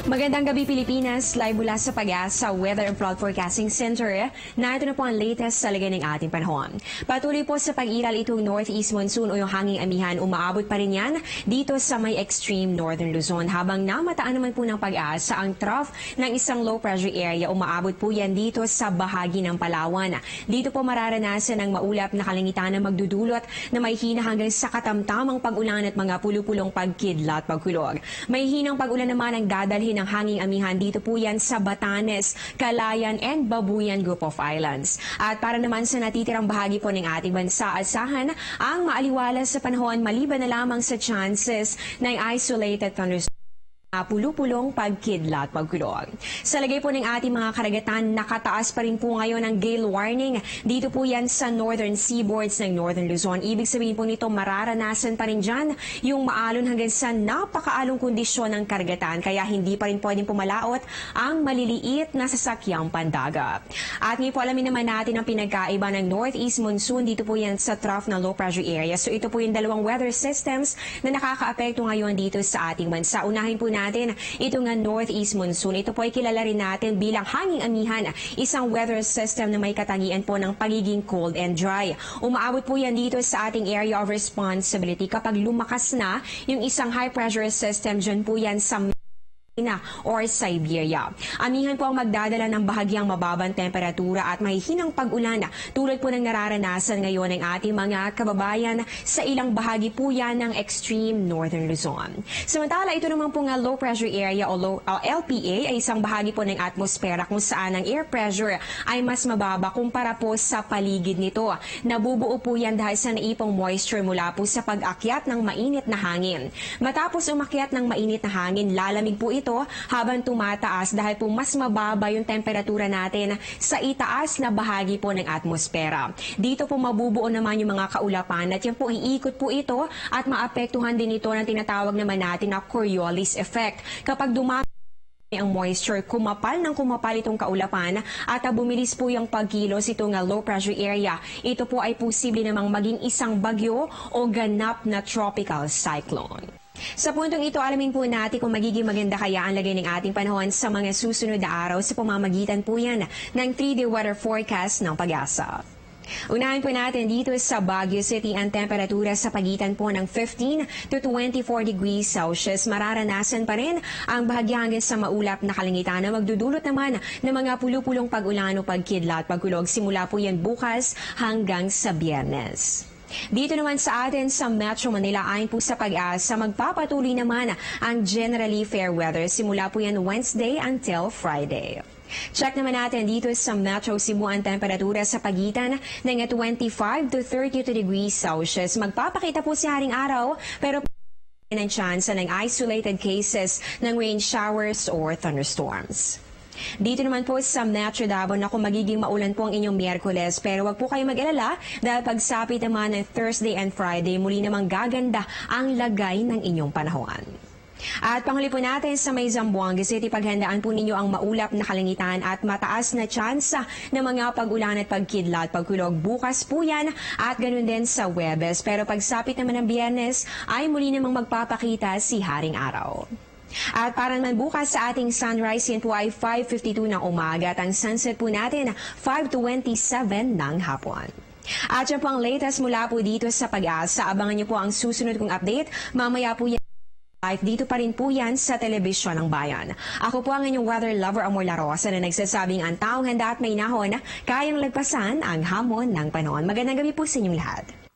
Magandang gabi Pilipinas, live mula sa Pag-asa Weather and Flood Forecasting Center. Narito na po ang latest sa lagay ng ating panahon. Patuloy po sa pag-iral itong northeast monsoon o yung hanging amihan, umaabot pa rin yan dito sa may extreme northern Luzon. Habang namataan naman po ng Pag-asa ang trough ng isang low pressure area, umaabot po yan dito sa bahagi ng Palawan. Dito po mararanasan ang maulap na kalangitan na magdudulot na may hina hanggang sa katamtamang pag-ulan at mga pulupulong pagkidlat, pagkulog. May hinang pag-ulan naman ang dadalhin ng hanging amihan dito po yan sa Batanes, Calayan and Babuyan Group of Islands. At para naman sa natitirang bahagi po ng ating bansa, asahan ang maaliwalas sa panahon maliban na lamang sa chances ng isolated thunderstorms. Pulupulong pagkidlat, pagkulog. Sa lagay po ng ating mga karagatan, nakataas pa rin po ngayon ang gale warning. Dito po yan sa northern seaboards ng northern Luzon. Ibig sabihin po nito, mararanasan pa rin dyan yung maalon hanggang sa napakaalong kondisyon ng karagatan. Kaya hindi pa rin pwedeng pumalaot ang maliliit na sasakyang pandagat. At ngayon po alamin naman natin ang pinagkaiba ng northeast monsoon. Dito po yan sa trough na low pressure area. So ito po yung dalawang weather systems na nakakaapekto ngayon dito sa ating bansa. Unahin po natin ito nga northeast monsoon. Ito po ay kilala rin natin bilang hanging amihan, isang weather system na may katangian po ng pagiging cold and dry. Umaabot po yan dito sa ating area of responsibility kapag lumakas na yung isang high pressure system. Dyan po yan sa or Siberia. Amihan po ang magdadala ng bahagyang mababang temperatura at mahihinang pag-ulan tulad po ng nararanasan ngayon ng ating mga kababayan sa ilang bahagi po yan ng extreme northern Luzon. Samantala, ito naman po nga low pressure area o LPA ay isang bahagi po ng atmosfera kung saan ang air pressure ay mas mababa kumpara po sa paligid nito. Nabubuo po yan dahil sa naipong moisture mula po sa pag-akyat ng mainit na hangin. Matapos umakyat ng mainit na hangin, lalamig po ito habang tumataas dahil po mas mababa yung temperatura natin sa itaas na bahagi po ng atmosfera. Dito po mabubuo naman yung mga kaulapan at yan po iikot po ito at maapektuhan din ito ng tinatawag naman natin na Coriolis effect. Kapag dumami ang moisture, kumapal itong kaulapan at bumilis po yung pagkilos ito nga low pressure area. Ito po ay posible namang maging isang bagyo o ganap na tropical cyclone. Sa puntong ito, alamin po natin kung magiging maganda kaya ang lagay ng ating panahon sa mga susunod na araw sa pamamagitan po yan ng 3-day weather forecast ng Pag-asa. Unahin po natin dito sa Baguio City ang temperatura sa pagitan po ng 15 to 24 degrees Celsius. Mararanasan pa rin ang bahagya hanggang sa maulap na kalangitan na magdudulot naman ng mga pulupulong pag-ulan o pagkidlat, pagkulog. Simula po yan bukas hanggang sa Biyernes. Dito naman sa atin sa Metro Manila, ayon po sa Pag-asa, magpapatuloy naman ang generally fair weather simula po yan Wednesday until Friday. Check naman natin dito sa Metro Cebu ang temperatura sa pagitan ng 25 to 32 degrees Celsius. Magpapakita po si haring araw pero ng chance ng isolated cases ng rain showers or thunderstorms. Dito naman po sa Metro Davao na kung magiging maulan po ang inyong Miyerkules, pero wag po kayo mag-alala dahil pagsapit naman ng Thursday and Friday, muli namang gaganda ang lagay ng inyong panahon. At panghuli po natin sa may Zamboanga City, paghandaan po ninyo ang maulap na kalangitan at mataas na tsansa ng mga pag-ulan at pagkidlat, pagkulog. Bukas po yan at ganun din sa Huwebes. Pero pagsapit naman ng Biyernes ay muli namang magpapakita si haring araw. At para naman bukas sa ating sunrise, yan po ay 5:52 ng umaga at ang sunset po natin 5:27 ng hapon. At yan po ang latest mula po dito sa Pag-asa. Abangan niyo po ang susunod kong update. Mamaya po yan live dito pa rin po yan sa Telebisyon ng Bayan. Ako po ang inyong weather lover Amor La Rosa na nagsasabing ang taong handa at may nahon kayang lagpasan ang hamon ng panahon. Magandang gabi po sa inyong lahat.